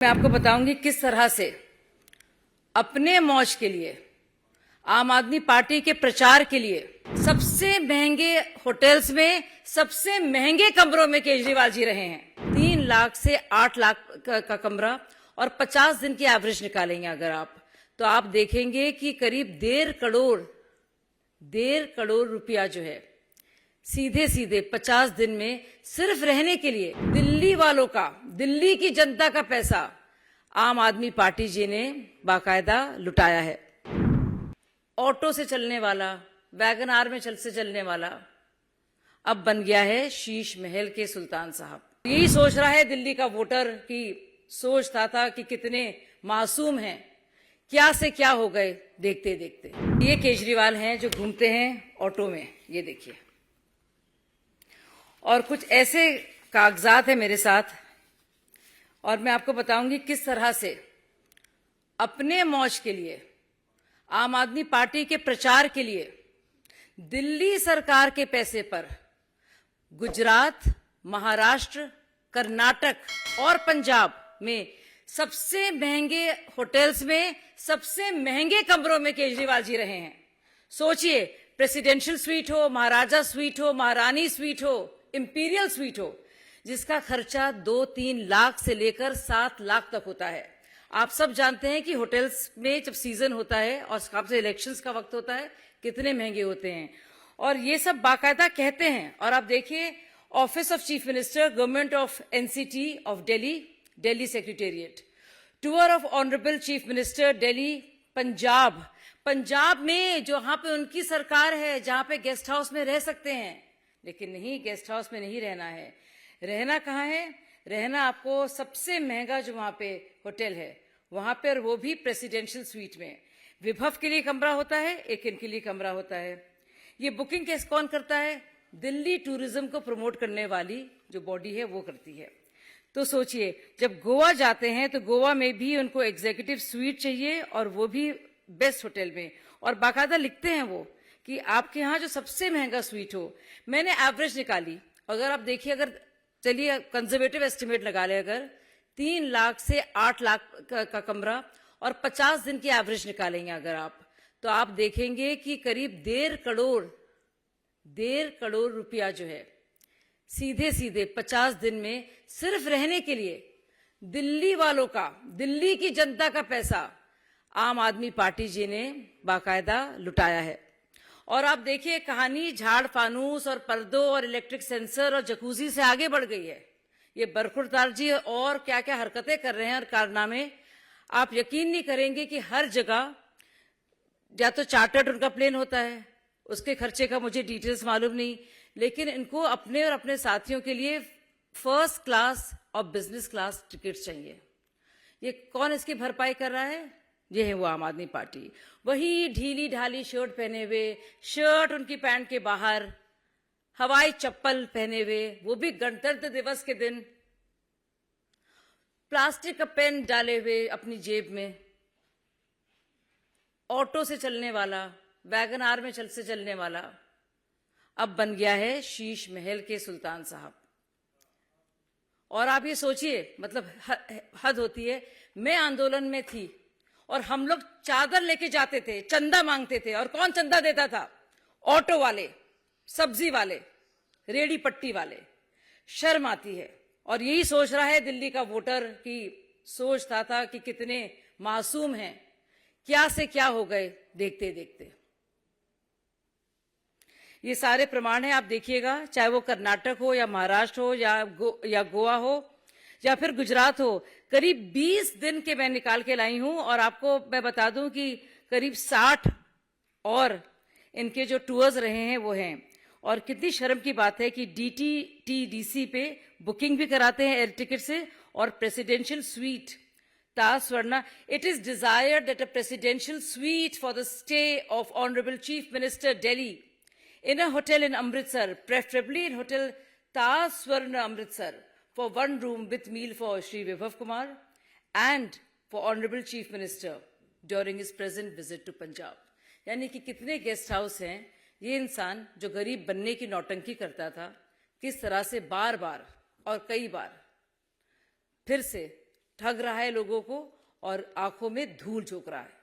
मैं आपको बताऊंगी किस तरह से अपने मौज के लिए आम आदमी पार्टी के प्रचार के लिए सबसे महंगे होटल्स में सबसे महंगे कमरों में केजरीवाल जी रहे हैं। 3 लाख से 8 लाख का कमरा और 50 दिन की एवरेज निकालेंगे अगर आप, तो आप देखेंगे कि करीब 1.5 करोड़ रुपया जो है सीधे सीधे 50 दिन में सिर्फ रहने के लिए दिल्ली वालों का, दिल्ली की जनता का पैसा आम आदमी पार्टी जी ने बाकायदा लुटाया है। ऑटो से चलने वाला, वैगन आर में चलने वाला अब बन गया है शीश महल के सुल्तान साहब। यही सोच रहा है दिल्ली का वोटर कि सोचता था कि कितने मासूम हैं, क्या से क्या हो गए देखते देखते। ये केजरीवाल हैं जो घूमते हैं ऑटो में, ये देखिए, और कुछ ऐसे कागजात हैं मेरे साथ, और मैं आपको बताऊंगी किस तरह से अपने मौज के लिए आम आदमी पार्टी के प्रचार के लिए दिल्ली सरकार के पैसे पर गुजरात, महाराष्ट्र, कर्नाटक और पंजाब में सबसे महंगे होटल्स में सबसे महंगे कमरों में केजरीवाल जी रहे हैं। सोचिए, प्रेसिडेंशियल स्वीट हो, महाराजा स्वीट हो, महारानी स्वीट हो, इंपीरियल स्वीट हो, जिसका खर्चा 2-3 लाख से लेकर 7 लाख तक होता है। आप सब जानते हैं कि होटल्स में जब सीजन होता है और खासकर इलेक्शंस का वक्त होता है कितने महंगे होते हैं, और ये सब बाकायदा कहते हैं। और आप देखिए, office of chief minister, government of NCT of Delhi, Delhi secretariat, tour of honourable chief minister Delhi, Punjab, Punjab में जहां पे उनकी सरकार है, जहां पे गेस्ट हाउस में रह सकते हैं, लेकिन नहीं, गेस्ट हाउस में नहीं रहना है। रहना कहाँ है? रहना आपको सबसे महंगा जो वहां पे होटल है वहां पर, वो भी प्रेसिडेंशियल स्वीट में। विभव के लिए कमरा होता है, एक इनके लिए कमरा होता है। ये बुकिंग कैसे कौन करता है? दिल्ली टूरिज्म को प्रमोट करने वाली जो बॉडी है वो करती है। तो सोचिए, जब गोवा जाते हैं तो गोवा में भी उनको एग्जीक्यूटिव स्वीट चाहिए, और वो भी बेस्ट होटल में, और बाकायदा लिखते हैं वो कि आपके यहाँ जो सबसे महंगा स्वीट हो। मैंने एवरेज निकाली, अगर आप देखिए, अगर चलिए कंजर्वेटिव एस्टिमेट लगा ले, अगर 3 लाख से 8 लाख का कमरा और 50 दिन की एवरेज निकालेंगे अगर आप, तो आप देखेंगे कि करीब 1.5 करोड़ रुपया जो है सीधे सीधे 50 दिन में सिर्फ रहने के लिए दिल्ली वालों का, दिल्ली की जनता का पैसा आम आदमी पार्टी जी ने बाकायदा लुटाया है। और आप देखिए, कहानी झाड़ फानूस और पर्दों और इलेक्ट्रिक सेंसर और जकूजी से आगे बढ़ गई है। ये बरखुरदार जी और क्या क्या हरकतें कर रहे हैं और कारनामे, आप यकीन नहीं करेंगे कि हर जगह या तो चार्टर्ड उनका प्लेन होता है, उसके खर्चे का मुझे डिटेल्स मालूम नहीं, लेकिन इनको अपने और अपने साथियों के लिए फर्स्ट क्लास और बिजनेस क्लास टिकट चाहिए। ये कौन इसकी भरपाई कर रहा है? ये है वो आम आदमी पार्टी। वही ढीली ढाली शर्ट पहने हुए, शर्ट उनकी पैंट के बाहर, हवाई चप्पल पहने हुए, वो भी गणतंत्र दिवस के दिन, प्लास्टिक का पेन डाले हुए अपनी जेब में, ऑटो से चलने वाला, वैगन आर में चलने वाला अब बन गया है शीश महल के सुल्तान साहब। और आप ये सोचिए, मतलब हद होती है। मैं आंदोलन में थी और हम लोग चादर लेके जाते थे, चंदा मांगते थे, और कौन चंदा देता था? ऑटो वाले, सब्जी वाले, रेडी पट्टी वाले। शर्म आती है। और यही सोच रहा है दिल्ली का वोटर कि सोचता था कि कितने मासूम हैं, क्या से क्या हो गए देखते देखते। ये सारे प्रमाण हैं, आप देखिएगा, चाहे वो कर्नाटक हो या महाराष्ट्र हो या गोवा हो या फिर गुजरात हो। करीब 20 दिन के मैं निकाल के लाई हूं, और आपको मैं बता दूं कि करीब 60 और इनके जो टूर्स रहे हैं वो हैं। और कितनी शर्म की बात है कि DTTDC पे बुकिंग भी कराते हैं एयर टिकट से, और presidential suite Taj Swarna, it is desired that a presidential suite for the stay of honourable chief minister Delhi in a hotel in Amritsar, preferably in hotel Taj Swarna Amritsar, for 1 room with meal for Shri Vibhav Kumar and for Honorable Chief Minister during his present visit to Punjab. यानी कि कितने guest house हैं। ये इंसान जो गरीब बनने की नौटंकी करता था, किस तरह से बार बार और कई बार फिर से ठग रहा है लोगों को और आंखों में धूल झोंक रहा है।